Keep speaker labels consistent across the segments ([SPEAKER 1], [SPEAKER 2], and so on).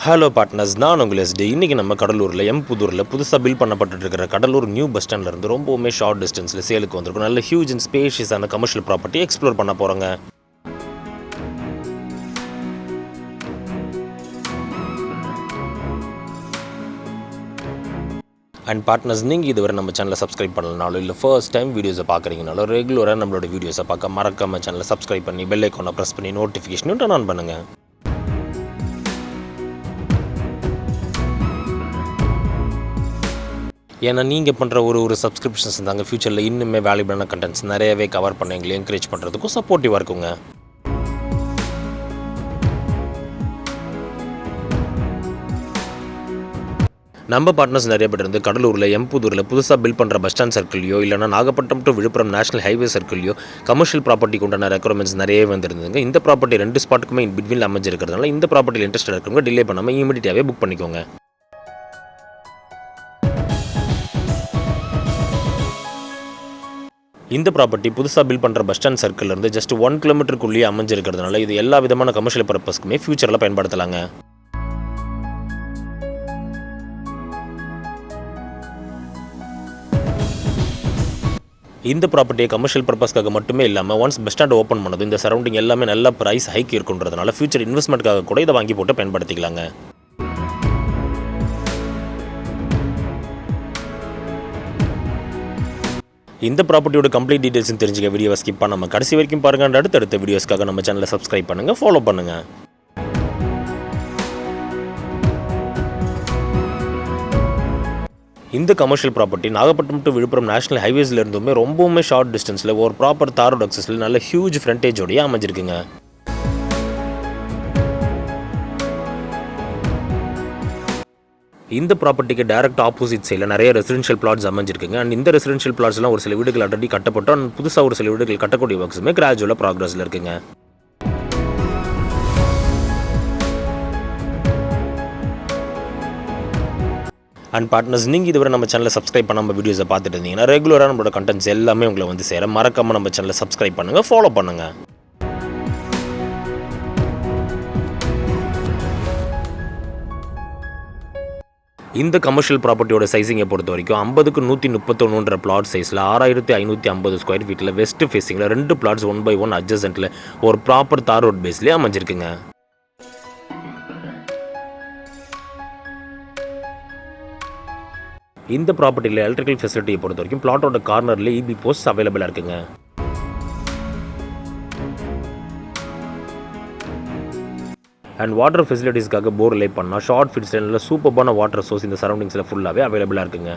[SPEAKER 1] Hello partners, நான் உங்கள் ST. இன்றைக்கி நம்ம கடலூரில் M.Pudhurல புதுசாக பில்ட் பண்ணப்பட்டு இருக்கிற கடலூர் நியூ பஸ் ஸ்டாண்ட்லேருந்து ரொம்பவுமே ஷார்ட் டிஸ்டன்ஸில் சேலுக்கு வந்திருக்கும் நல்ல ஹியூஜ் அண்ட் ஸ்பேஷியஸான கமர்ஷியல் ப்ராப்பர்ட்டி எக்ஸ்ப்ளோர் பண்ண போகிறோங்க. அண்ட் பார்ட்னர்ஸ், நீங்கள் இதுவரை நம்ம சேனலை சப்ஸ்கிரைப் பண்ணலனாலும் இல்லை ஃபர்ஸ்ட் டைம் வீடியோஸை பார்க்குறீங்கனாலும் ரெகுலராக நம்மளோட வீடியோஸை பார்க்க மறக்காம சேனலை சப்ஸ்கிரைப் பண்ணி பெல் ஐக்கானை ப்ரெஸ் பண்ணி நோட்டிஃபிகேஷனும் டர்ன் ஆன் பண்ணுங்கள். ஏன்னா நீங்கள் பண்ணுற ஒரு சப்ஸ்கிரிப்ஷன்ஸ் தாங்க ஃப்யூச்சரில் இன்னுமே வேல்யூபிளான கண்டென்ட்ஸ் நிறையவே கவர் பண்ண எங்களை என்கரேஜ் பண்ணுறதுக்கும் சப்போர்ட்டிவாக இருக்குங்க. நம்ம பார்ட்னர்ஸ் நிறைய பேர் இருந்து கடலூரில் M.Pudhurல புதுசாக பில்ட் பண்ணுற பஸ் ஸ்டாண்ட் சர்க்கிளையோ இல்லைனா Nagapattinam to Villupuram national highway சர்க்கிளையோ கமர்ஷியல் ப்ராப்பர்ட்டிக்கு உண்டான ரெக்குவயர்மெண்ட்ஸ் நிறையவே வந்துருந்துங்க. இந்த ப்ராப்பர்ட்டி 2 ஸ்பாட்டுக்குமே இன் பிட்வீனில் அமைஞ்சிருக்கிறதுனால இந்த ப்ராப்பர்ட்டியில் இன்ட்ரெஸ்ட் இருக்கவங்க டிலே பண்ணாமல் இமீடியட்டாகவே புக் பண்ணிக்கோங்க. இந்த ப்ராப்பர்ட்டி புதுசாக பில்ட் பண்ணுற பஸ் ஸ்டாண்ட் சர்க்கிள்லேருந்து ஜஸ்ட் 1 கிலோமீட்டருக்குள்ளேயே அமைஞ்சிருக்கிறதுனால இது எல்லா விதமான கமர்ஷியல் பர்பஸ்க்குமே ஃபியூச்சரில் பயன்படுத்தலாங்க. இந்த ப்ராப்பர்ட்டியை கமர்ஷியல் பர்பஸ்க்காக மட்டுமே இல்லாமல் ஒன்ஸ் பஸ் ஸ்டாண்ட் ஓப்பன் பண்ணது இந்த சரௌண்டிங் எல்லாமே நல்ல ப்ரைஸ் ஹைக் இருக்குன்றதுனால ஃபியூச்சர் இன்வெஸ்ட்மெண்ட்காக கூட இதை வாங்கி போட்டு பயன்படுத்திக்கலாங்க. இந்த ப்ராப்பர்ட்டியோட கம்ப்ளீட் டீடைல்ஸ் தெரிஞ்சுக்க வீடியோவை ஸ்கிப் பண்ணாமல் கடைசி வரைக்கும் பாருங்கள். அடுத்தடுத்த வீடியோஸ்க்காக நம்ம சேனலை சப்ஸ்கிரைப் பண்ணுங்கள், ஃபாலோ பண்ணுங்கள். இந்த commercial property Nagapattinam to Villupuram national ஹைவேஸில் இருந்துமே ரொம்பவுமே ஷார்ட் டிஸ்டன்ஸில் ஒரு ப்ராப்பர் தார் ரோட் அக்சஸில் நல்ல ஹியூஜ் ஃப்ரண்டேஜோடையே அமைஞ்சிருக்குங்க. இந்த ப்ராப்பர்ட்டிக்கு டேரக்ட் ஆப்போசிட் சைடில் நிறைய ரெசிடென்ஷியல் பிளாட்ஸ் அமைஞ்சிருக்குங்க. அண்ட் இந்த ரெசிடென்ஷியல் பிளாட்ஸ்லாம் ஒரு சில வீடுகள் ஆல்ரெடி கட்டப்பட்டோம். அண்ட் புதுசாக ஒரு சில வீடுகள் கட்டக்கூடிய ஒர்க்ஸுமே கிராஜுவலாக ப்ராக்ரஸில் இருக்குங்க. அண்ட் பார்ட்னர்ஸ், நீங்கள் இதுவரை நம்ம சேனலை சப்ஸ்கிரைப் பண்ணாமல் வீடியோஸை பார்த்துட்டு இருந்தீங்கன்னா ரெகுலராக நம்மளோட கண்டென்ட்ஸ் எல்லாமே உங்களை வந்து சேர மறக்காமல் நம்ம சேனலை சப்ஸ்கிரைப் பண்ணுங்கள், ஃபாலோ பண்ணுங்கள். இந்த கமர்ஷியல் ப்ராப்பர்ட்டியோட சைஸிங்கை பொறுத்த வரைக்கும் 50க்கு 131 பிளாட் சைஸில் 6550 ஸ்கொயர் ஃபீட்டில் வெஸ்ட் ஃபேஸிங்கில் 2 பிளாட்ஸ் 1/1 அட்ஜசன்ட்டில் ஒரு ப்ராப்பர் தார் ரோட் பேஸ்லேயே அமைஞ்சிருக்குங்க. இந்த ப்ராப்பர்ட்டியில் எலக்ட்ரிக்கல் ஃபெசிலிட்டியை பொறுத்த வரைக்கும் பிளாட்டோட கார்னரில் EB போஸ்ட் அவைலபிளாக இருக்குங்க. அண்ட் வாட்டர் ஃபெசிலிட்டிஸ்க்காக போர் லே பண்ணால் ஷார்ட் ஃபிட்ஸில் சூப்பர்பான வாட்டர் சோர்ஸ் இந்த சரௌண்டிங்ஸில் ஃபுல்லாகவே அவைலபிளாக இருக்குங்க.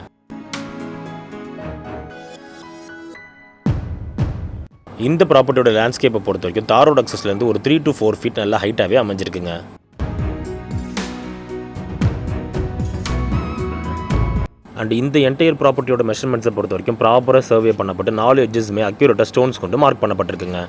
[SPEAKER 1] இந்த ப்ராப்பர்ட்டியோட லேண்ட்ஸ்கேப்பை பொறுத்த வரைக்கும் தாரோட அக்சஸ்லேருந்து ஒரு 3 to 4 ஃபீட் நல்லா ஹைட்டாகவே அமைஞ்சிருக்குங்க. அண்ட் இந்த என்டையர் ப்ராப்பர்ட்டியோட மெஷர்மெண்ட்ஸை பொறுத்த வரைக்கும் ப்ராப்பராக சர்வே பண்ணப்பட்டு 4 எட்ஜஸ்மே அக்யூரேட்டாக ஸ்டோன்ஸ் கொண்டு மார்க் பண்ணப்பட்டிருக்குங்க.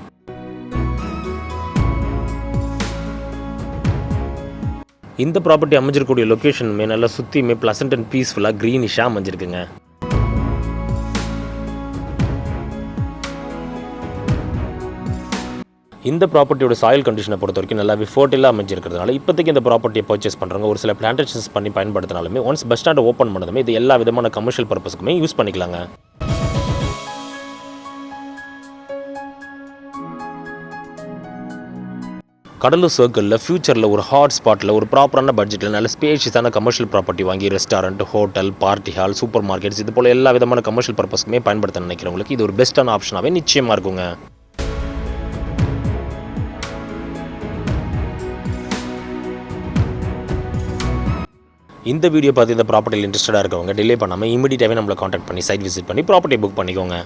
[SPEAKER 1] இந்த ப்ராப்பர்ட்டி அமைஞ்சிருக்கக்கூடிய லொக்கேஷனுமே நல்லா சுற்றியுமே ப்ளசன்ட் அண்ட் பீஸ்ஃபுல்லாக க்ரீனிஷாக அமைஞ்சிருக்குங்க. இந்த ப்ராப்பர்ட்டியோட சாயில் கண்டிஷனை பொறுத்த வரைக்கும் நல்லாவே ஃபர்டைலாக அமைஞ்சிருக்கிறதுனால இப்போதைக்கு இந்த ப்ராப்பர்ட்டியை பர்ச்சேஸ் பண்ணுறவங்க ஒரு சில பிளான்டேஷன்ஸ் பண்ணி பயன்படுத்தினாலுமே ஒன்ஸ் பஸ் ஸ்டாண்டை ஓப்பன் பண்ணதுமே இது எல்லா விதமான கமர்ஷியல் பர்பஸ்க்குமே யூஸ் பண்ணிக்கலாங்க. கடலூர் சர்க்கிளில் ஃபியூச்சரில் ஒரு ஹாட் ஸ்பாட்டில் ஒரு ப்ராப்பரான பட்ஜெட்டில் நல்ல ஸ்பேஷியஸான கமர்ஷியல் ப்ராப்பர்ட்டி வாங்கி restaurant, hotel, party hall, super markets இது போல் எல்லா விதமான கமர்ஷியல் பர்பஸ்க்குமே பயன்படுத்த நினைக்கிறவங்களுக்கு இது ஒரு பெஸ்ட்டான ஆப்ஷனாகவே நிச்சயமாக இருக்குங்க. இந்த வீடியோ பார்த்து இந்த ப்ராப்பர்ட்டியில் இன்ட்ரெஸ்டடாக இருக்கவங்க டிலே பண்ணாமல் இமீடியட்டாகவே நம்மளை காண்டாக்ட் பண்ணி சைட் விசிட் பண்ணி ப்ராப்பர்ட்டி புக் பண்ணிக்கோங்க.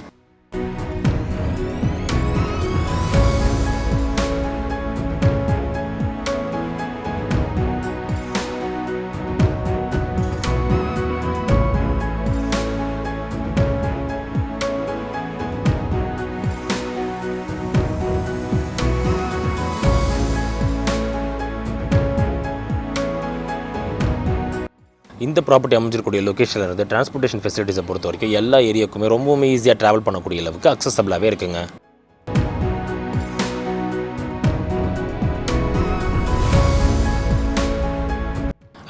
[SPEAKER 1] இந்த ப்ராப்பர்ட்டி அமைஞ்சிருக்கூடிய லொக்கேஷனில் இருந்து டிரான்ஸ்போர்ட்டேஷன் ஃபெசிலிட்டிஸை பொறுத்த வரைக்கும் எல்லா ஏரியாவுக்குமே ரொம்பவுமே ஈஸியாக ட்ராவல் பண்ணக்கூடிய அளவுக்கு அக்சசபிளாகவே இருக்குங்க.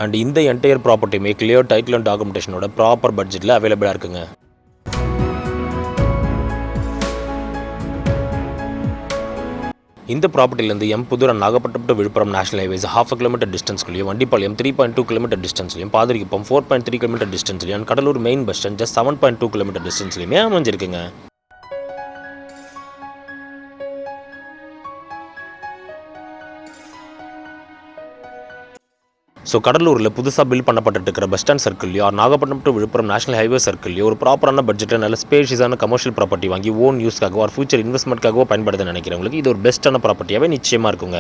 [SPEAKER 1] அண்ட் இந்த என்டையர் ப்ராப்பர்ட்டியுமே கிளியர் டைட்டில் அண்ட் டாக்குமெண்டேஷனோட ப்ராப்பர் பட்ஜெட்டில் அவைலபிளாக இருக்குங்க. இந்த ப்ராப்பர்ட்டிலேருந்து M.Pudhur and Nagapattinam to Villupuram national highways 1/2 kilometre டிஸ்டன்ஸ்லையும், வண்டிப்பாளையம் 3.2 கிலோமீட்டர் டிஸ்டன்ஸ்லையும், பாதிரிக்குப்பம் 4.3 கிலோமீட்டர் டிஸ்டன்ஸ்லையும், and Cuddalore main bus stand just 7.2 kilometre டிஸ்டன்ஸ்லையுமே அமைஞ்சிருக்குங்க. ஸோ கடலூரில் புதுசாக பில்ட் பண்ணப்பட்டு இருக்கிற பஸ் ஸ்டாண்ட் சர்க்கிள்லையோ Nagapattinam to Villupuram national highway சர்க்கிள்லையோ ஒரு ப்ராப்பரான பட்ஜெட்டில் நல்ல ஸ்பேஷியஸான கமர்ஷியல் ப்ராப்பர்ட்டி வாங்கி ஓன் யூஸ்க்காகவோ ஒரு ஃபியூச்சர் இன்வெஸ்ட்மெண்ட்காகவோ பயன்படுத்த நினைக்கிறவங்களுக்கு இது ஒரு பெஸ்ட்டான ப்ராப்பர்ட்டியாகவே நிச்சயமாக இருக்குங்க.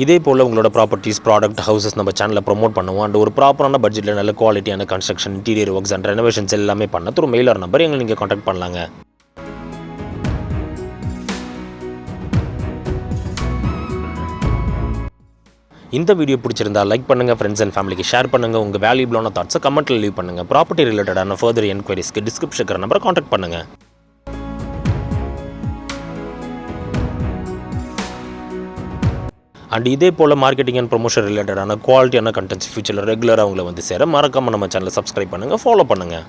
[SPEAKER 1] இதே போல் உங்களோட ப்ராப்பர்ட்டிஸ், ப்ராடக்ட், ஹவுசஸ் நம்ம சேனலில் ப்ரொமோட் பண்ணுவோம். அண்ட் ஒரு ப்ராப்பரான பட்ஜெட்டில் நல்ல குவாலிட்டியான construction, interior works and renovations எல்லாமே பண்ண த்ரூ மெயிலர் நம்பர் எங்களை நீங்கள் காண்டாக்ட் பண்ணலாங்க. இந்த வீடியோ பிடிச்சிருந்தா லைக் பண்ணுங்கள், ஃப்ரெண்ட்ஸ் அண்ட் ஃபேமிலிக்கு ஷேர் பண்ணுங்கள். உங்கள் வேல்யூபிளான தாட்ஸை கமெண்ட்டில் லீவ் பண்ணுங்கள். ப்ராப்பர்ட்டி ரிலேட்டடான ஃபர்தர் என்கொயரிஸ்க்கு டிஸ்கிரிப்ஷன் இருக்கிற நம்பரை காண்டாக்ட் பண்ணுங்கள். அண்ட் இதே போல் மார்க்கெட்டிங் அண்ட் ப்ரொமோஷன் ரிலேட்டடான குவாலிட்டியான கண்டென்ட்ஸ் ஃபியூச்சரில் ரெகுலராக அவங்கள வந்து சேர மறக்காமல் நம்ம சேனலை சப்ஸ்கிரைப் பண்ணுங்கள், ஃபாலோ பண்ணுங்கள்.